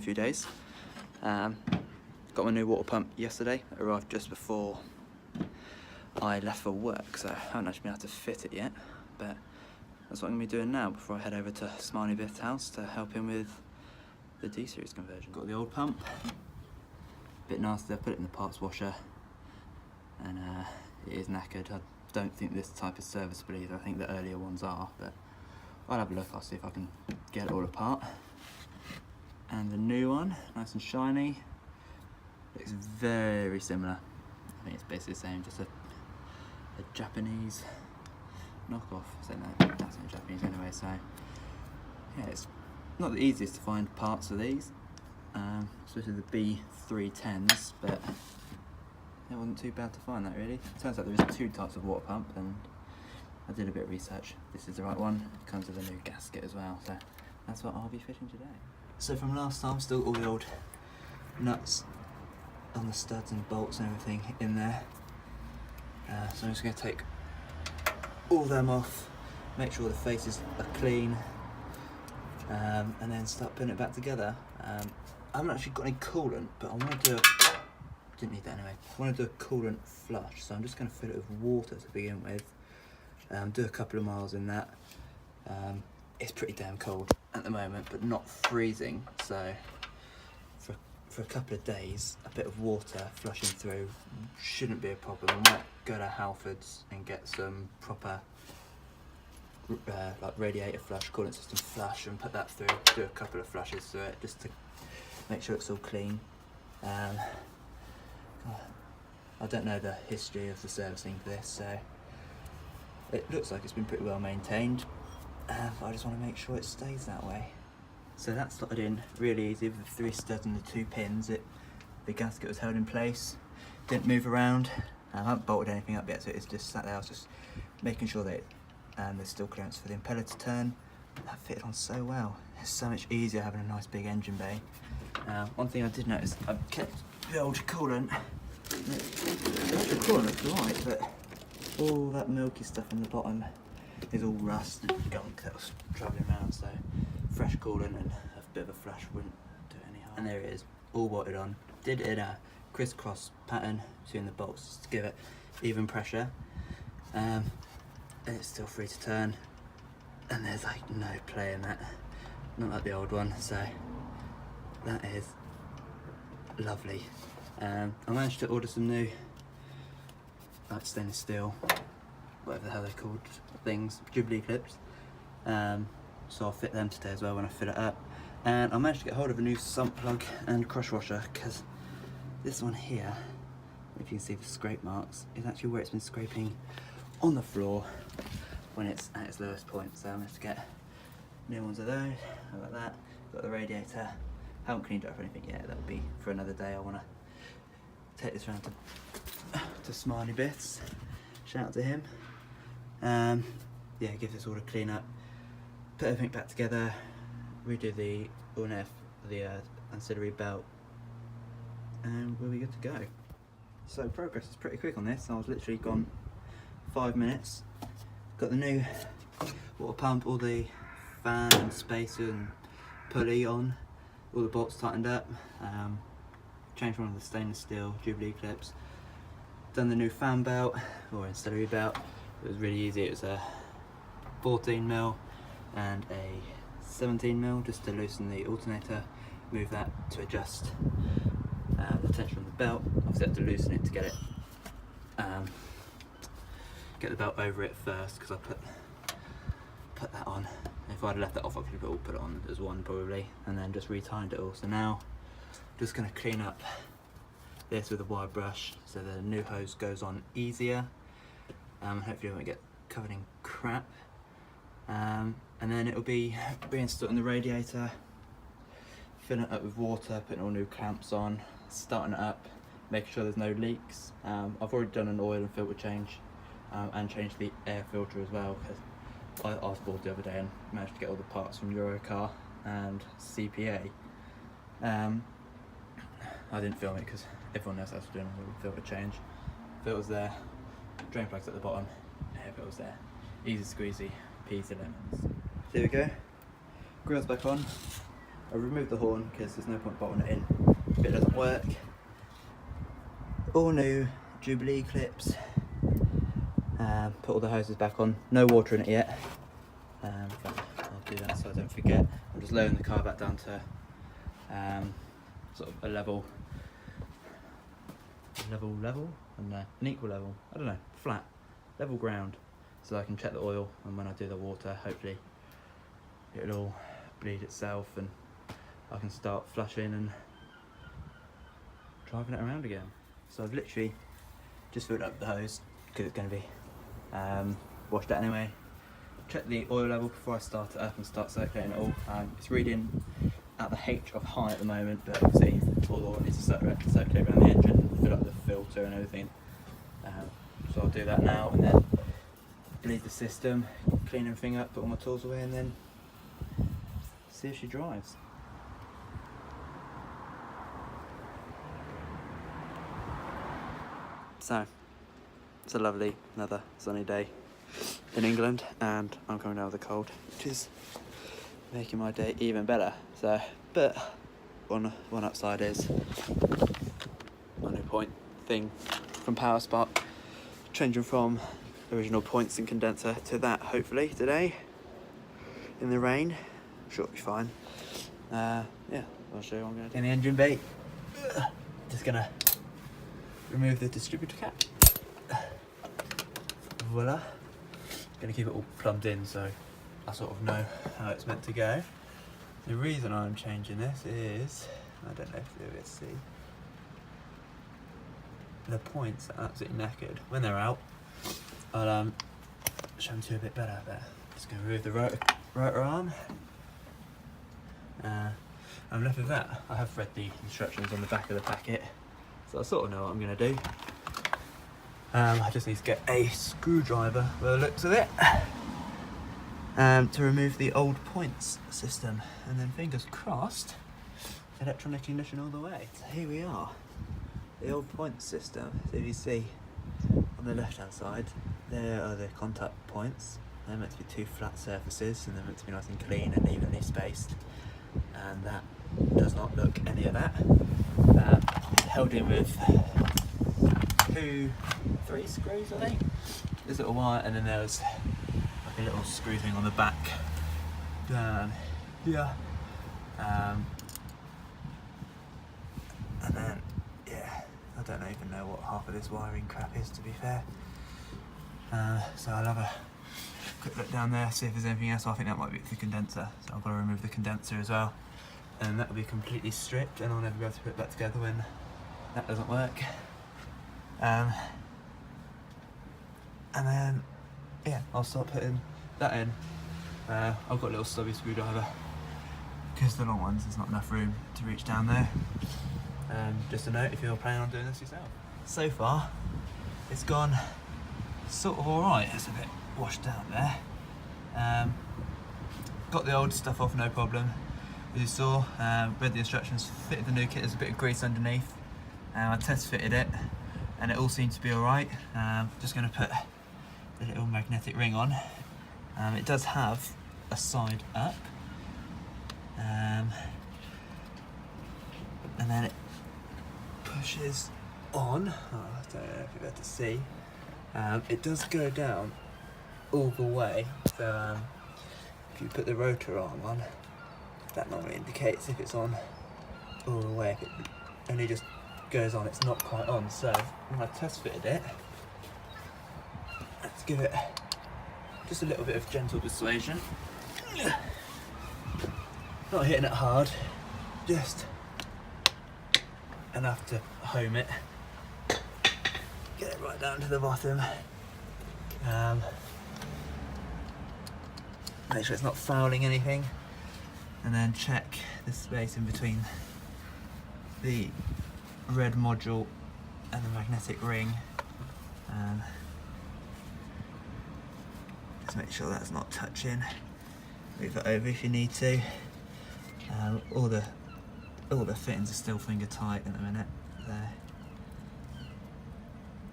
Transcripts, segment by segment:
few days. Got my new water pump yesterday. It arrived just before I left for work, so I haven't actually been able to fit it yet, but that's what I'm going to be doing now before I head over to Smarney Bith's house to help him with the D-series conversion. Got the old pump, bit nasty. I put it in the parts washer and it is knackered. I don't think this type is serviceable either. I think the earlier ones are, but I'll have a look. I'll see if I can get it all apart. And the new one, nice and shiny, looks very similar. I think it's basically the same, just a Japanese knockoff. So no, that's not Japanese anyway, so yeah, it's not the easiest to find parts of these, especially the B310s, but it wasn't too bad to find that really. Turns out there is two types of water pump, and I did a bit of research. This is the right one. It comes with a new gasket as well, so that's what I'll be fitting today. So from last time, still all the old nuts on the studs and bolts and everything in there. So I'm just going to take all them off, make sure the faces are clean, and then start putting it back together. I haven't actually got any coolant, but I want to do didn't need that anyway. I want to do a coolant flush, so I'm just going to fill it with water to begin with. Do a couple of miles in that. It's pretty damn cold at the moment, but not freezing, so for a couple of days, a bit of water flushing through shouldn't be a problem. I might go to Halfords and get some proper like radiator flush, coolant system flush, and put that through, do a couple of flushes through it just to make sure it's all clean. I don't know the history of the servicing for this, so it looks like it's been pretty well maintained, but I just want to make sure it stays that way. So that slotted in really easy with the 3 studs and the 2 pins. The gasket was held in place, didn't move around. I haven't bolted anything up yet, so it's just sat there. I was just making sure that there's still clearance for the impeller to turn. That fitted on so well. It's so much easier having a nice big engine bay. One thing I did notice, I kept the old coolant. The actual coolant looks alright, but all that milky stuff in the bottom is all rust and gunk that was travelling around, so fresh coolant and a bit of a flush wouldn't do any harm. And there it is, all bolted on. Did it in a crisscross pattern between the bolts just to give it even pressure. And it's still free to turn, and there's like no play in that, not like the old one, so that is lovely. I managed to order some new like stainless steel, whatever the hell they're called, things, Jubilee clips, so I'll fit them today as well when I fill it up. And I managed to get hold of a new sump plug and crush washer, because this one here, if you can see the scrape marks, is actually where it's been scraping on the floor when it's at its lowest point. So I managed to get new ones of those. How about that? Got the radiator. Haven't cleaned it up or anything yet. That'll be for another day. I want to take this round to Smarney Bith's. Shout out to him. Yeah, give this all a clean up, put everything back together, redo the UNF, the ancillary belt, and we'll be good to go. So progress is pretty quick on this. I was literally gone 5 minutes. Got the new water pump, all the fan and spacer and pulley on, all the bolts tightened up, changed one of the stainless steel Jubilee clips, done the new fan belt or ancillary belt. It was really easy. It was a 14mm and a 17mm just to loosen the alternator, move that to adjust the tension on the belt. Obviously I had to loosen it to get it get the belt over it first, because I put that on. If I'd left that off, I could have all put it on as one probably, and then just retied it all. So now I'm just going to clean up this with a wire brush so the new hose goes on easier. Hopefully it won't get covered in crap. And then it'll be reinstalling the radiator, filling it up with water, putting all new clamps on, starting it up, making sure there's no leaks. I've already done an oil and filter change, and changed the air filter as well, because I was bored the other day and managed to get all the parts from Eurocar and CPA. I didn't film it because everyone else has to do a filter change. Filter's there, drain plugs at the bottom, air filter's there. Easy squeezy, peas and lemons. There we go. Grill's back on. I've removed the horn because there's no point bolting it in if it doesn't work. All new Jubilee clips. Put all the hoses back on. No water in it yet. I'll do that so I don't forget. I'm just lowering the car back down to sort of a level and an equal level. I don't know, flat, level ground, so I can check the oil, and when I do the water, hopefully it'll all bleed itself and I can start flushing and driving it around again. So I've literally just filled up the hose because it's going to be washed out anyway. Check the oil level before I start it up and start circulating it all. It's reading at the H of high at the moment, but obviously all the oil needs to circulate around the engine, fill up the filter and everything. So I'll do that now and then bleed the system, clean everything up, put all my tools away, and then see if she drives. So, it's a lovely, another sunny day in England, and I'm coming down with a cold, which is making my day even better. So, but one upside is my new point thing from Powerspark, changing from original points and condenser to that hopefully today in the rain. I'm sure it'll be fine. Yeah, I'll show you what I'm going to do. In the engine bay, just going to remove the distributor cap. Voila. Going to keep it all plumbed in so I sort of know how it's meant to go. The reason I'm changing this is, I don't know if you'll be able to see, the points are absolutely knackered. When they're out, I'll show them to you a bit better. But just going to remove the rotor arm. I'm left with that. I have read the instructions on the back of the packet, so I sort of know what I'm going to do. I just need to get a screwdriver by the looks of it to remove the old points system, and then fingers crossed, electronic ignition all the way. So here we are, the old points system. So if you see on the left hand side, there are the contact points. They're meant to be two flat surfaces and they're meant to be nice and clean and evenly spaced, and that does not look any of that. Held in with 3 screws, I think. There's a little wire, and then there's like a little screw thing on the back down here. And then, yeah, I don't even know what half of this wiring crap is, to be fair. So I'll have a quick look down there, see if there's anything else. I think that might be the condenser, so I've got to remove the condenser as well. And that will be completely stripped, and I'll never be able to put it back together when that doesn't work. And then, yeah, I'll start putting that in. I've got a little stubby screwdriver because the long ones, there's not enough room to reach down there. Just a note if you're planning on doing this yourself. So far, it's gone sort of alright. It's a bit washed out there. Got the old stuff off, no problem. As you saw, read the instructions, fitted the new kit. There's a bit of grease underneath. I test fitted it, and it all seems to be alright. Just going to put the little magnetic ring on. It does have a side up, and then it pushes on. Oh, I don't know if you're able to see. It does go down all the way. So if you put the rotor arm on, that normally indicates if it's on all the way. If it only just goes on, it's not quite on. So when I test fitted it, let's give it just a little bit of gentle persuasion. Not hitting it hard, just enough to home it. Get it right down to the bottom. Make sure it's not fouling anything, and then check the space in between the red module and the magnetic ring. Just make sure that's not touching. Move it over if you need to. All the fittings are still finger tight at the minute. There.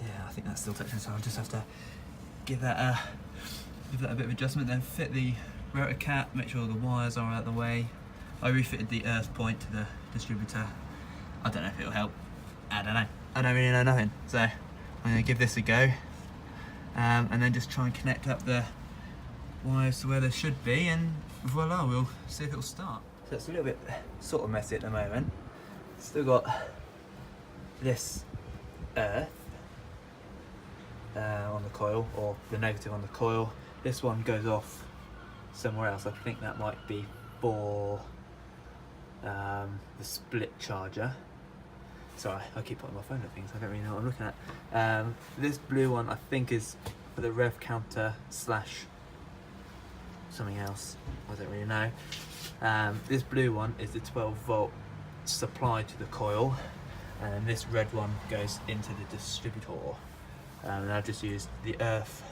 Yeah, I think that's still touching, so I'll just have to give that a bit of adjustment. Then fit the rotor cap. Make sure all the wires are out of the way. I refitted the earth point to the distributor. I don't know if it'll help. I don't know. I don't really know nothing. So I'm going to give this a go. And then just try and connect up the wires to where they should be, and voila, we'll see if it'll start. So it's a little bit sort of messy at the moment. Still got this earth on the coil, or the negative on the coil. This one goes off somewhere else. I think that might be for the split charger. Sorry, I keep putting my phone at things, I don't really know what I'm looking at. This blue one I think is for the rev counter slash something else, I don't really know. This blue one is the 12 volt supply to the coil, and this red one goes into the distributor. And I've just used the earth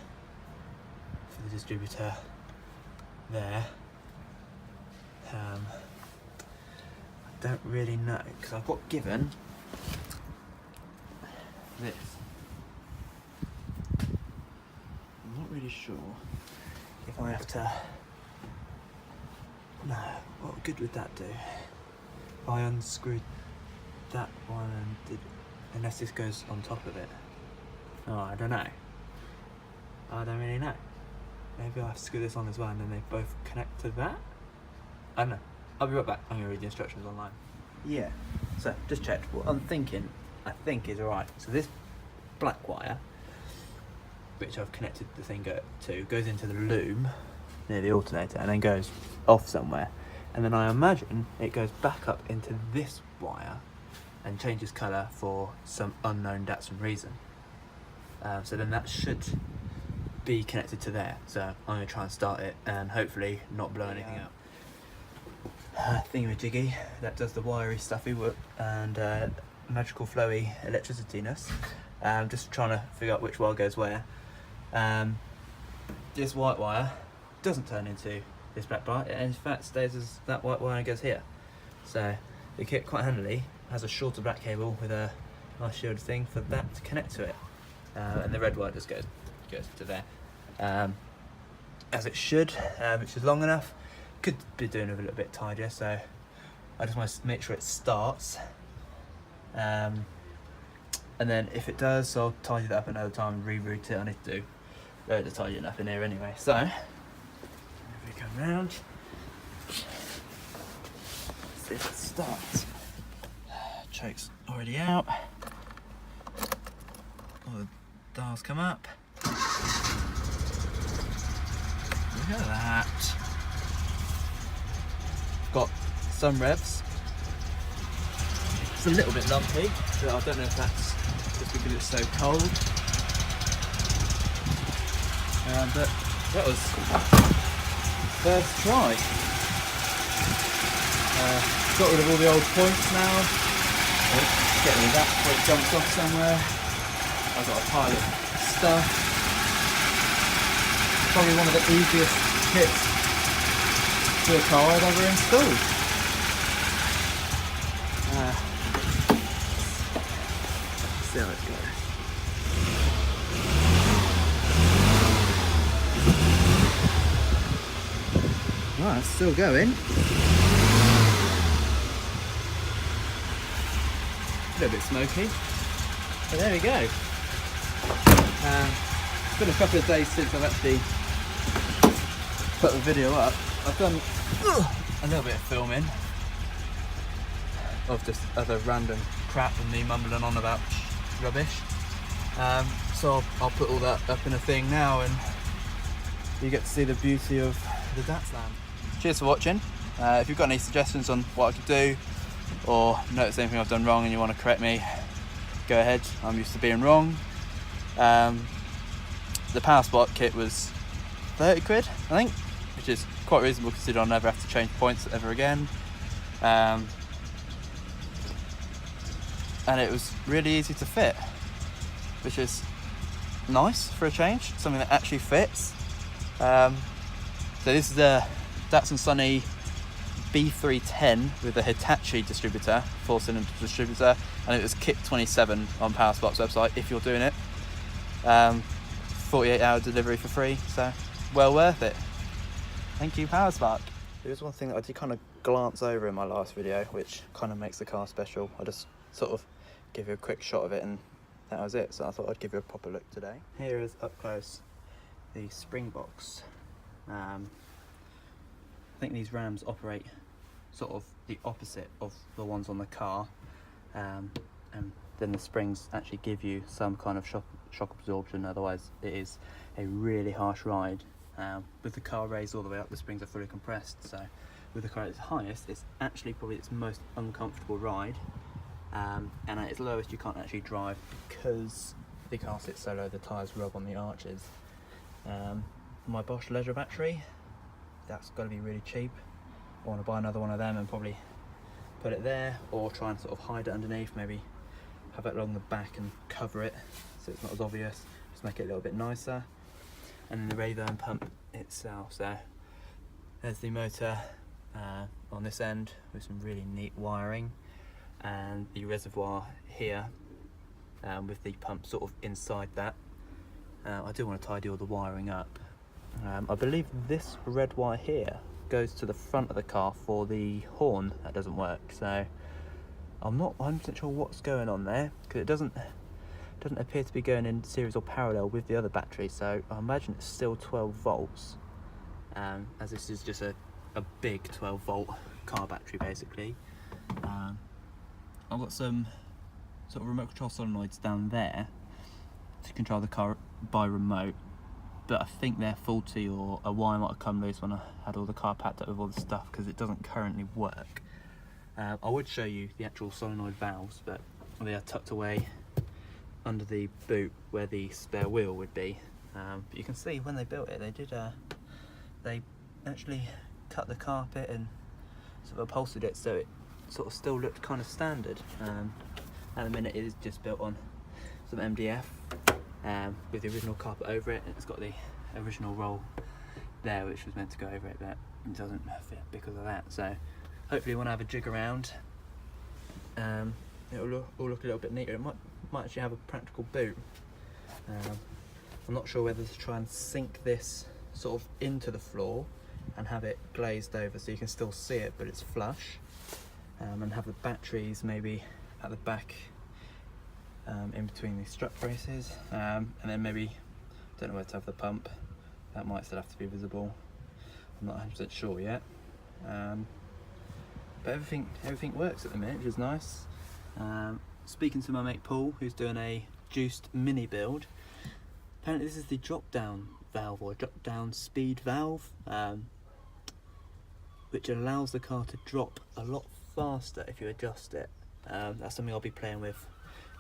for the distributor there. I don't really know, because I've got given this. I'm not really sure if I have to. No, what good would that do? If I unscrewed that one and did, unless this goes on top of it. Oh, I don't know. I don't really know. Maybe I'll have to screw this on as well, and then they both connect to that? I don't know. I'll be right back. I'm going to read the instructions online. Yeah, so just checked. What I'm thinking, I think is alright. So this black wire, which I've connected the thing to, goes into the loom near the alternator and then goes off somewhere. And then I imagine it goes back up into this wire and changes colour for some unknown Datslam reason. So then that should be connected to there. So I'm going to try and start it and hopefully not blow anything up. Thingamajiggy that does the wiry stuffy work and magical flowy electricityness. Just trying to figure out which wire goes where. This white wire doesn't turn into this black wire, it in fact stays as that white wire and goes here. So the kit quite handily has a shorter black cable with a nice shielded thing for that to connect to it. And the red wire just goes to there, as it should, which is long enough. Could be doing it a little bit tidier, so I just want to make sure it starts, and then if it does, I'll tidy that up another time and reroute it. I need to do loads of tidying up in here anyway. So if we come round, see if it starts. Choke's already out. All the dials come up. Look at that. Got some revs. It's a little bit lumpy, but I don't know if that's just because it's so cold. But that was first try. Got rid of all the old points now. Get rid of that before it jumps off somewhere. I've got a pile of stuff. Probably one of the easiest kits to a car I've ever installed. Let's see how it goes. Right, it's still going. A little bit smoky, but there we go. It's been a couple of days since I've actually put the video up. I've done a little bit of filming of just other random crap and me mumbling on about rubbish. So I'll put all that up in a thing now, and you get to see the beauty of the Datslam. Cheers for watching. If you've got any suggestions on what I could do, or notice anything I've done wrong and you want to correct me, go ahead. I'm used to being wrong. The powerspark kit was 30 quid, I think, which is quite reasonable considering I'll never have to change points ever again. And it was really easy to fit, which is nice for a change, something that actually fits. So this is the Datslam Smarney B310 with a Hitachi distributor, 4-cylinder distributor, and it was kit 27 on powerspark's website if you're doing it. 48-hour delivery for free, so well worth it. Thank you, powerspark. There was one thing that I did kind of glance over in my last video, which kind of makes the car special. I just sort of give you a quick shot of it and that was it, so I thought I'd give you a proper look today. Here is up close the spring box. I think these rams operate sort of the opposite of the ones on the car, and then the springs actually give you some kind of shock absorption, otherwise it is a really harsh ride. With the car raised all the way up, the springs are fully compressed, so with the car at its highest, it's actually probably its most uncomfortable ride, and at its lowest you can't actually drive because the car sits so low the tyres rub on the arches. My Bosch leisure battery, that's got to be really cheap. I want to buy another one of them and probably put it there, or try and sort of hide it underneath, maybe have it along the back and cover it so it's not as obvious, just make it a little bit nicer. And then the radial pump itself, so there's the motor on this end with some really neat wiring, and the reservoir here with the pump sort of inside that. I do want to tidy all the wiring up. I believe this red wire here goes to the front of the car for the horn that doesn't work, so I'm not 100% sure what's going on there, because it doesn't appear to be going in series or parallel with the other battery, so I imagine it's still 12 volts, as this is just a big 12 volt car battery basically. I've got some sort of remote control solenoids down there to control the car by remote, but I think they're faulty, or a wire might have come loose when I had all the car packed up with all the stuff, because it doesn't currently work. I would show you the actual solenoid valves, but they are tucked away under the boot where the spare wheel would be. But you can see when they built it, they actually cut the carpet and sort of upholstered it so it sort of still looked kind of standard. At the minute it is just built on some MDF with the original carpet over it, and it's got the original roll there which was meant to go over it, but it doesn't fit because of that. So hopefully when I have a jig around, it'll all look a little bit neater. It might actually have a practical boot. I'm not sure whether to try and sink this sort of into the floor and have it glazed over so you can still see it but it's flush, and have the batteries maybe at the back in between these strut braces, and then maybe, don't know where to have the pump, that might still have to be visible. I'm not 100% sure yet, but everything works at the minute, which is nice. Speaking to my mate Paul, who's doing a juiced mini build, apparently this is the drop down valve, or drop down speed valve, which allows the car to drop a lot faster if you adjust it. That's something I'll be playing with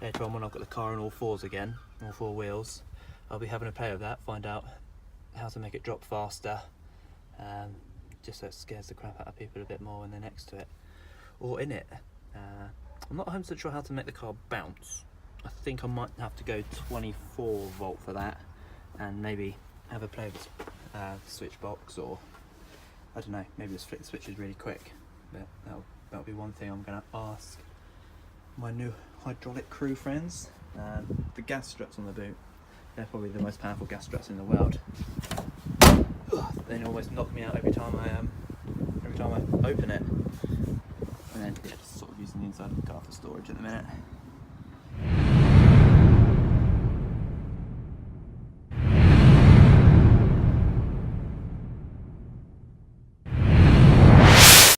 later on when I've got the car on all fours again, all four wheels. I'll be having a play with that, find out how to make it drop faster, just so it scares the crap out of people a bit more when they're next to it or in it. I'm not 100% sure how to make the car bounce. I think I might have to go 24 volt for that, and maybe have a play with switch box, or I don't know, maybe just flick the switches really quick. But that'll be one thing I'm going to ask my new hydraulic crew friends. The gas struts on the boot, they're probably the most powerful gas struts in the world. They almost knock me out every time I open it. And then yeah, just sort of using the inside of the car for storage at the minute.